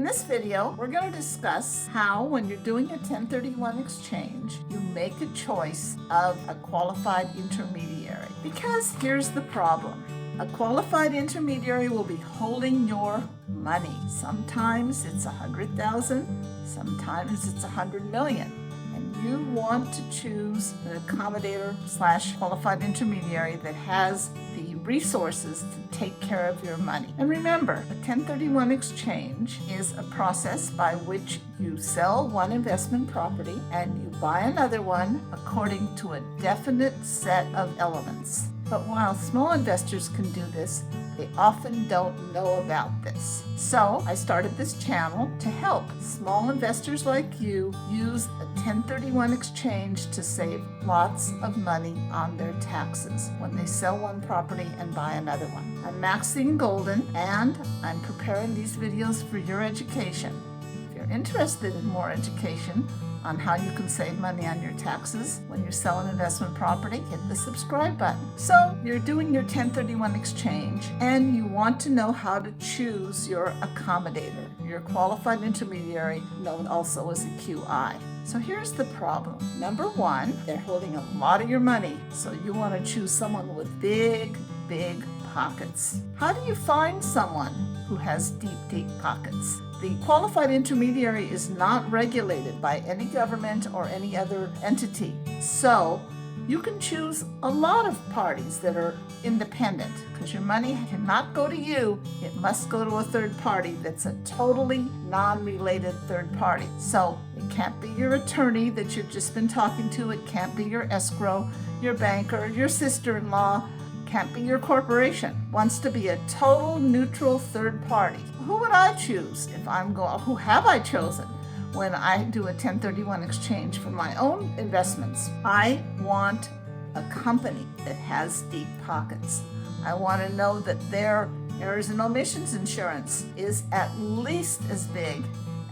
In this video, we're going to discuss how, when you're doing a 1031 exchange, you make a choice of a qualified intermediary. Because here's the problem. A qualified intermediary will be holding your money. Sometimes it's $100,000, sometimes it's $100 million. And you want to choose an accommodator / qualified intermediary that has the resources to take care of your money. And remember, a 1031 exchange is a process by which you sell one investment property and you buy another one according to a definite set of elements. But while small investors can do this, they often don't know about this. So I started this channel to help small investors like you use a 1031 exchange to save lots of money on their taxes when they sell one property and buy another one. I'm Maxine Golden, and I'm preparing these videos for your education. If you're interested in more education on how you can save money on your taxes when you sell an investment property, hit the subscribe button. So you're doing your 1031 exchange and you want to know how to choose your accommodator, your qualified intermediary, known also as a QI. So here's the problem. Number one, they're holding a lot of your money, so you want to choose someone with big pockets. How do you find someone who has deep pockets? The qualified intermediary is not regulated by any government or any other entity. So you can choose a lot of parties that are independent, because your money cannot go to you. It must go to a third party that's a totally non-related third party. So it can't be your attorney that you've just been talking to. It can't be your escrow, your banker, your sister-in-law. Can't be your corporation. Wants to be a total neutral third party. Who would I choose if I'm going? Who have I chosen when I do a 1031 exchange for my own investments? I want a company that has deep pockets. I want to know that their errors and omissions insurance is at least as big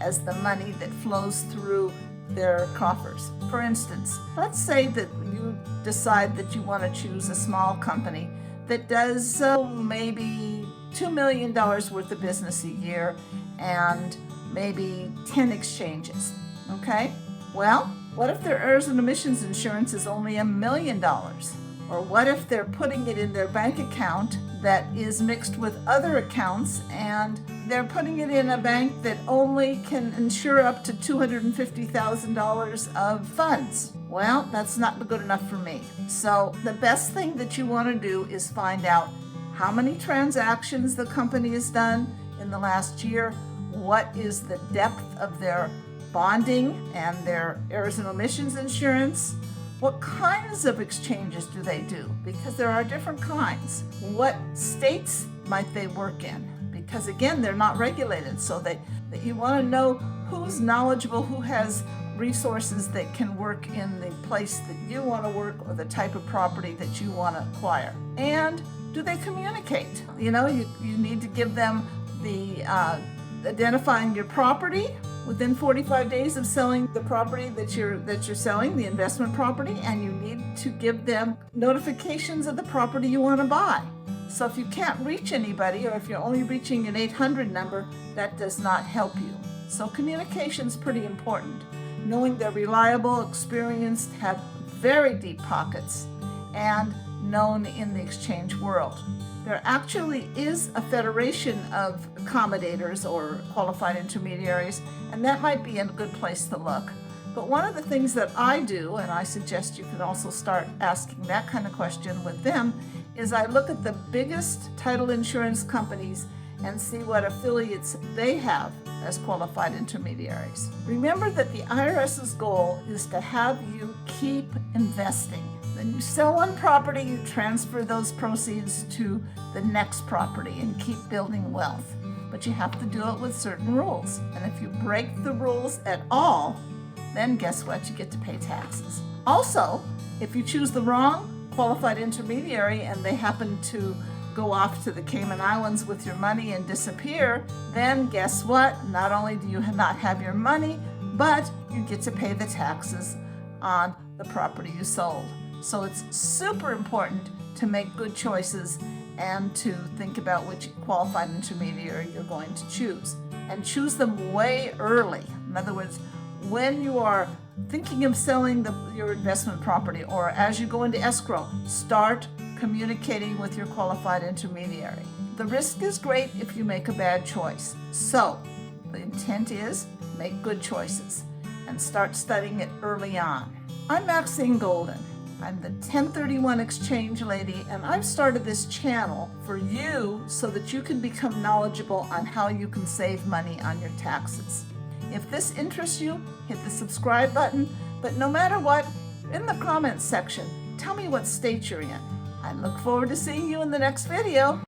as the money that flows through their coffers. For instance, let's say that you decide that you want to choose a small company that does maybe $2 million worth of business a year and maybe 10 exchanges. Okay? Well, what if their errors and omissions insurance is only $1 million? Or what if they're putting it in their bank account that is mixed with other accounts, and they're putting it in a bank that only can insure up to $250,000 of funds? Well, that's not good enough for me. So the best thing that you want to do is find out how many transactions the company has done in the last year, what is the depth of their bonding and their errors and omissions insurance, what kinds of exchanges do they do? Because there are different kinds. What states might they work in? Because again, they're not regulated, so that you want to know who's knowledgeable, who has resources that can work in the place that you want to work or the type of property that you want to acquire. And do they communicate? You know, you need to give them the identifying your property within 45 days of selling the property that you're selling, the investment property, and you need to give them notifications of the property you want to buy. So if you can't reach anybody, or if you're only reaching an 800 number, that does not help you. So communication is pretty important. Knowing they're reliable, experienced, have very deep pockets, and known in the exchange world. There actually is a federation of accommodators or qualified intermediaries, and that might be a good place to look. But one of the things that I do, and I suggest you can also start asking that kind of question with them, is I look at the biggest title insurance companies and see what affiliates they have as qualified intermediaries. Remember that the IRS's goal is to have you keep investing. Then you sell one property, you transfer those proceeds to the next property and keep building wealth. But you have to do it with certain rules. And if you break the rules at all, then guess what? You get to pay taxes. Also, if you choose the wrong qualified intermediary and they happen to go off to the Cayman Islands with your money and disappear, then guess what? Not only do you not have your money, but you get to pay the taxes on the property you sold. So it's super important to make good choices and to think about which qualified intermediary you're going to choose. and choose them way early. In other words, when you are thinking of selling your investment property, or as you go into escrow, start communicating with your qualified intermediary. The risk is great if you make a bad choice. So the intent is make good choices and start studying it early on. I'm Maxine Golden. I'm the 1031 exchange lady, and I've started this channel for you so that you can become knowledgeable on how you can save money on your taxes. If this interests you, hit the subscribe button, but no matter what, in the comments section, tell me what state you're in. I look forward to seeing you in the next video.